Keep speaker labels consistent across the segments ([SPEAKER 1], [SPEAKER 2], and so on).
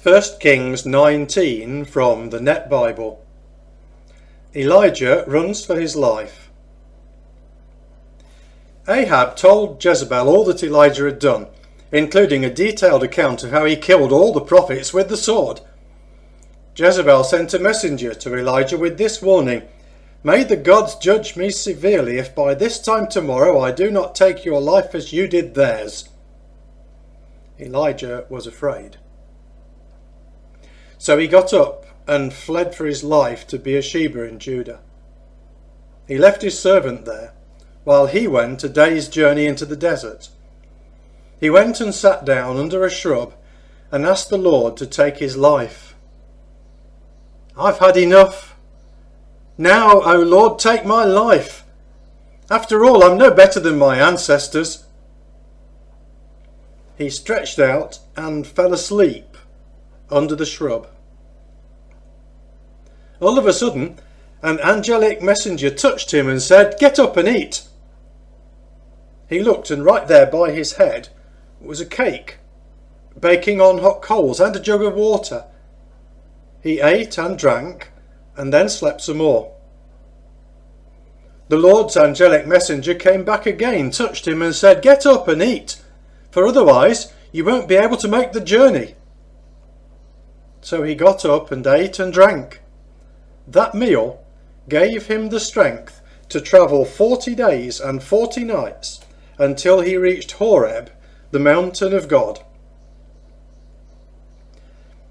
[SPEAKER 1] 1Kings 19 from the Net Bible. Elijah runs for his life. Ahab told Jezebel all that Elijah had done, including a detailed account of how he killed all the prophets with the sword. Jezebel sent a messenger to Elijah with this warning: "May the gods judge me severely if by this time tomorrow I do not take your life as you did theirs." Elijah was afraid. So he got up and fled for his life to Beersheba in Judah. He left his servant there, while he went a day's journey into the desert. He went and sat down under a shrub and asked the Lord to take his life. "I've had enough. Now, O Lord, take my life. After all, I'm no better than my ancestors." He stretched out and fell asleep under the shrub. All of a sudden, an angelic messenger touched him and said, "Get up and eat." He looked, and right there by his head was a cake, baking on hot coals, and a jug of water. He ate and drank, and then slept some more. The Lord's angelic messenger came back again, touched him and said, "Get up and eat, for otherwise you won't be able to make the journey." So he got up and ate and drank. That meal gave him the strength to travel 40 days and 40 nights until he reached Horeb, the mountain of God.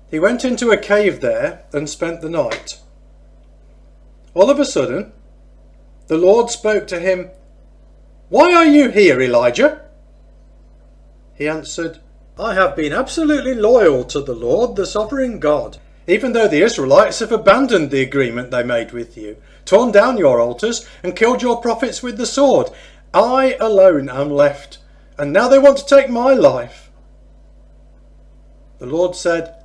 [SPEAKER 1] He went into a cave there and spent the night. All of a sudden, the Lord spoke to him, "Why are you here, Elijah?" He answered, "I have been absolutely loyal to the Lord, the sovereign God, even though the Israelites have abandoned the agreement they made with you, torn down your altars, and killed your prophets with the sword. I alone am left, and now they want to take my life." The Lord said,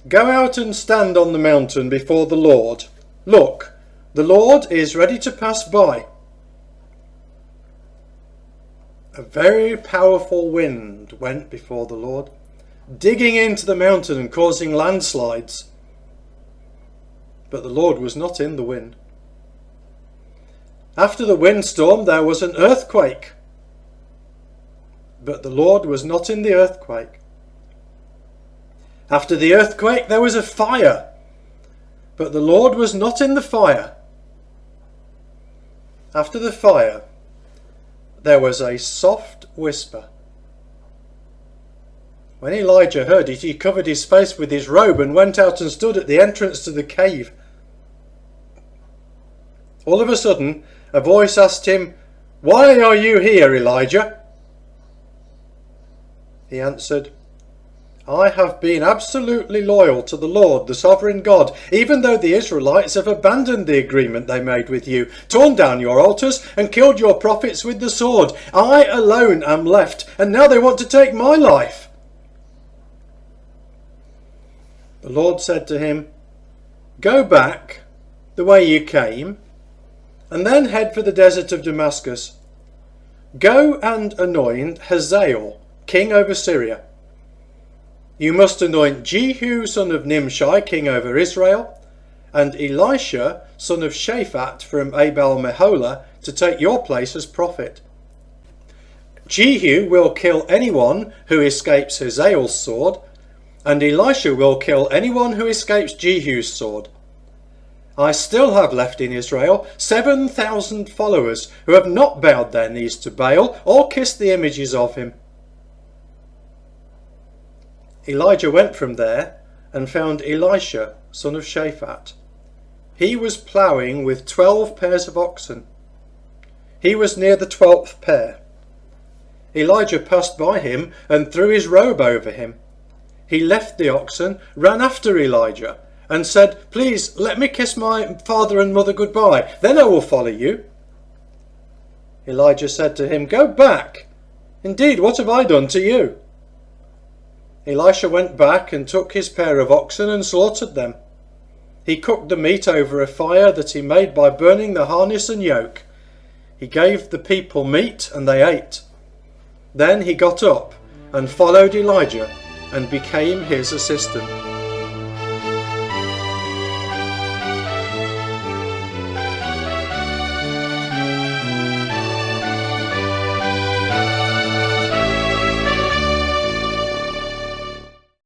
[SPEAKER 1] "Go out and stand on the mountain before the Lord. Look, the Lord is ready to pass by." A very powerful wind went before the Lord, digging into the mountain and causing landslides. But the Lord was not in the wind. After the windstorm there was an earthquake. But the Lord was not in the earthquake. After the earthquake there was a fire. But the Lord was not in the fire. After the fire there was a soft whisper. When Elijah heard it, he covered his face with his robe and went out and stood at the entrance to the cave. All of a sudden, a voice asked him, "Why are you here, Elijah?" He answered, "I have been absolutely loyal to the Lord, the sovereign God, even though the Israelites have abandoned the agreement they made with you, torn down your altars, and killed your prophets with the sword. I alone am left, and now they want to take my life." The Lord said to him, "Go back the way you came, and then head for the desert of Damascus. Go and anoint Hazael king over Syria. You must anoint Jehu son of Nimshi king over Israel, and Elisha son of Shaphat from Abel-Meholah to take your place as prophet. Jehu will kill anyone who escapes Hazael's sword, and Elisha will kill anyone who escapes Jehu's sword. I still have left in Israel 7,000 followers who have not bowed their knees to Baal or kissed the images of him." Elijah went from there and found Elisha son of Shaphat. He was ploughing with 12 pairs of oxen. He was near the 12th pair. Elijah passed by him and threw his robe over him. He left the oxen, ran after Elijah, and said, "Please let me kiss my father and mother goodbye, then I will follow you." Elijah said to him, "Go back. Indeed, what have I done to you?" Elisha went back and took his pair of oxen and slaughtered them. He cooked the meat over a fire that he made by burning the harness and yoke. He gave the people meat and they ate. Then he got up and followed Elijah and became his assistant.